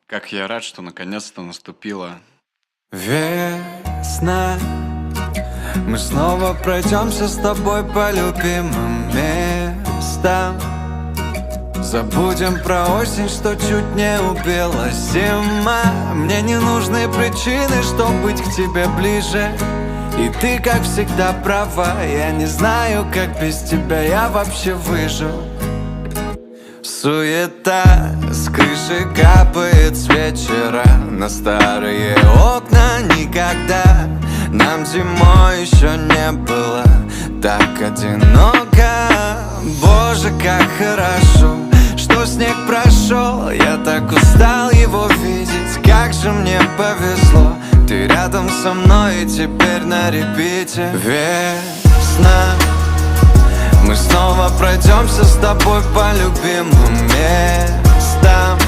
Как я рад, что наконец-то наступила весна. Мы снова пройдемся с тобой по любимым местам. Забудем про осень, что чуть не убила зима. Мне не нужны причины, чтобы быть к тебе ближе. И ты, как всегда, права. Я не знаю, как без тебя я вообще выжил. Суета с крыши капает с вечера на старые окна. Никогда нам зимой еще не было так одиноко. Боже, как хорошо, что снег прошел. Я так устал его видеть. Как же мне повезло, ты рядом со мной и теперь на репите. Весна. Мы снова пройдемся с тобой по любимым местам.